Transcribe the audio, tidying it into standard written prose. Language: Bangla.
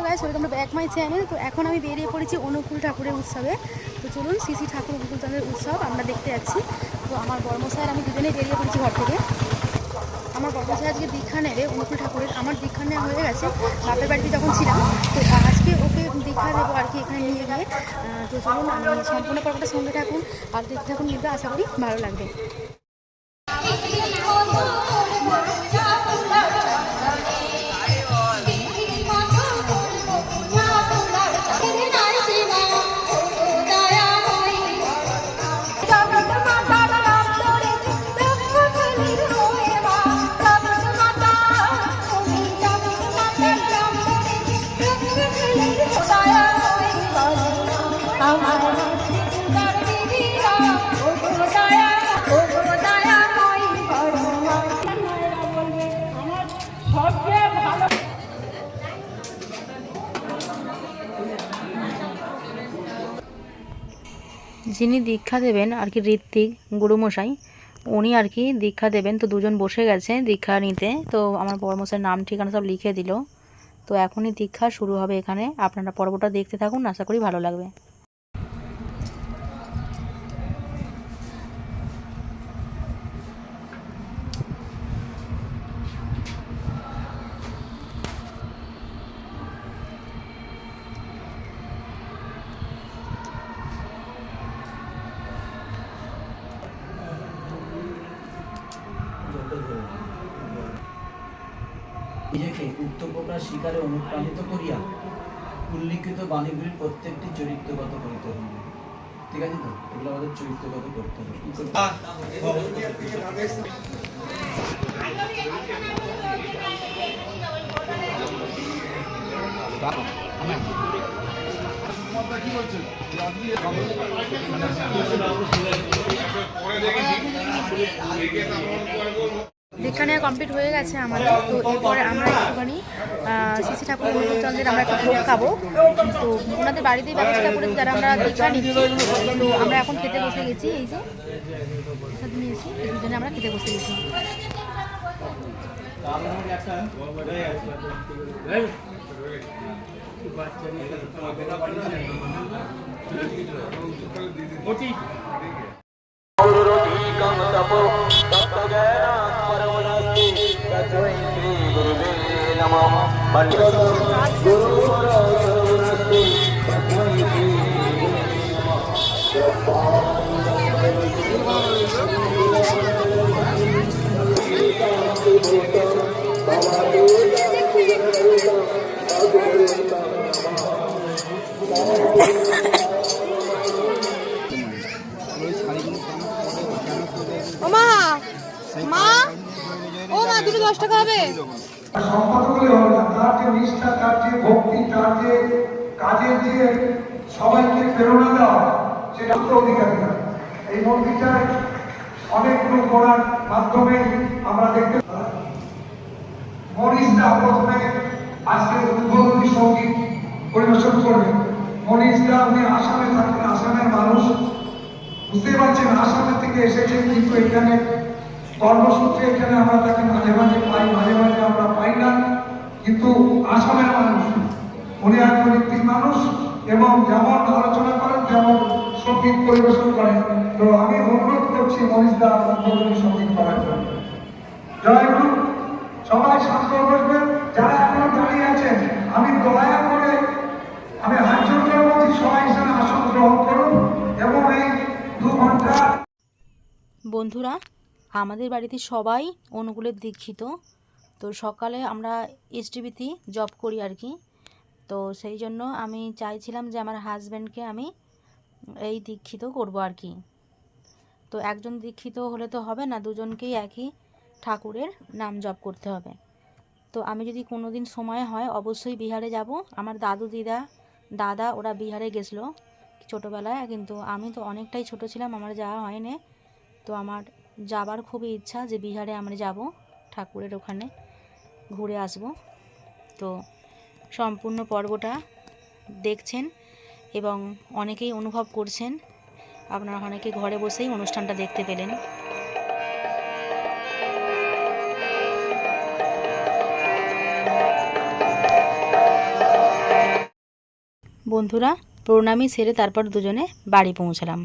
Guys, welcome to back my channel. তো এখন আমি বেরিয়ে পড়েছি অনুকূল ঠাকুরের উৎসবে। তো চলুন শ্রী শ্রী ঠাকুর অনুকূল চন্দ্রের উৎসব আমরা দেখতে যাচ্ছি। তো আমার বর্মশাই আর আমি দুজনেই বেরিয়ে পড়েছি ঘর থেকে। আমার বর্মশাই আজকে দীক্ষা নেবে অনুকূল ঠাকুরের। আমার দীক্ষা নেওয়া হয়ে গেছে বাপের বাড়িতে যখন ছিলাম। তো আজকে ওকে দীক্ষা দেবো আর কি এখানে নিয়ে গিয়ে। তো চলুন আমি সম্পূর্ণ পর্বটা সঙ্গে থাকুন আর দেখতে থাকুন, কিন্তু আশা করি ভালো লাগবে। যিনি দীক্ষা দেবেন আর কি ঋত্বিক গুরুমশাই, উনি আর কি দীক্ষা দেবেন। তো দুজন বসে গেছে দীক্ষা নিতে। তো আমার বড়মশাইয়ের নাম ঠিকানা সব লিখে দিল। তো এখনই দীক্ষা শুরু হবে এখানে। আপনারা পর্বটা দেখতে থাকুন, আশা করি ভালো লাগবে। নিজেকে উক্ত প্রকার শিকারে অনুপ্রাণিত করিয়া উল্লিখিত বাণীগুলির প্রত্যেকটি চরিত্রগত করিতে হবে। ঠিক আছে তো? এগুলো আমাদের চরিত্রগত করতে হবে। কি করতে দীক্ষা নেওয়া কমপ্লিট হয়ে গেছে আমাদের। তো এরপরে আমরা একটুখানি শ্রী শ্রী ঠাকুর অনুকূল চন্দ্রের আমরা একটু ভোগ খাবো। তো ওনাদের বাড়িতেই ব্যবস্থা করেছি যারা আমরা দীক্ষা নিচ্ছি। তো আমরা এখন খেতে বসে গেছি। এই যে সাথে নিয়েছি, এই দুজনে আমরা খেতে বসে গেছি। দুটো 10 টাকা হবে। সম্পাদকই হবে না, তার যে নিষ্ঠা, তার যে ভক্তি, তার যে কাজের যে সবাইকে প্রেরণা দেওয়া, সেটা তো অধিকারী না। এই মন্দিরটার অনেকগুলো করার মাধ্যমে আমরা দেখতে মনীষদা প্রথমে আজকে উদ্বোধনী সঙ্গীত পরিবেশন করবেন। মনীষদা উনি আসামে থাকেন, আসামের মানুষ, বুঝতে পারছেন আসামের থেকে এসেছেন, কিন্তু এখানে কর্মসূত্রে এখানে আমরা তাকে মাঝে মাঝে পাই, মাঝে মাঝে আমরা পাই না, কিন্তু আসামের মানুষ উনি একজন ঋত্বিক মানুষ এবং যেমন আলোচনা করেন যেমন সঙ্গীত পরিবেশন করেন। তো আমি অনুরোধ করছি মনীষদা উদ্বোধনী সঙ্গীত করার জন্য। জয় গুরু। সবাই শান্ত বসবেন, যারা এখনো দাঁড়িয়ে আছেন আমি দয়া করে আমি হাত জোর করে বলছি সবাই এখানে আসন গ্রহণ করুন এবং এই 2 ঘন্টা। বন্ধুরা, আমাদের বাড়িতে সবাই অনুকূলের দীক্ষিত। তো সকালে আমরা এসটিভিতে জব করি আর কি। তো সেই জন্য আমি চাইছিলাম যে আমার হাজব্যান্ডকে আমি এই দীক্ষিত করব আর কি। তো একজন দীক্ষিত হলে তো হবে না, দুজনকেই একই ঠাকুরের নাম জপ করতে হবে। তো আমি যদি কোনো দিন সময় হয় অবশ্যই বিহারে যাব। আমার দাদা ওরা বিহারে গেছিলো ছোটোবেলায়, কিন্তু আমি তো অনেকটাই ছোট ছিলাম, আমার যাওয়া হয়নি। তো আমার যাবার খুবই ইচ্ছা যে বিহারে আমরা যাব, ঠাকুরের ওখানে ঘুরে আসব। তো সম্পূর্ণ পর্বটা দেখছেন এবং অনেকেই অনুভব করছেন। আপনারা অনেকে ঘরে বসেই অনুষ্ঠানটা দেখতে পেলেন। বন্ধুরা প্রণামী সেরে তারপর দুজনে বাড়ি পৌঁছালাম।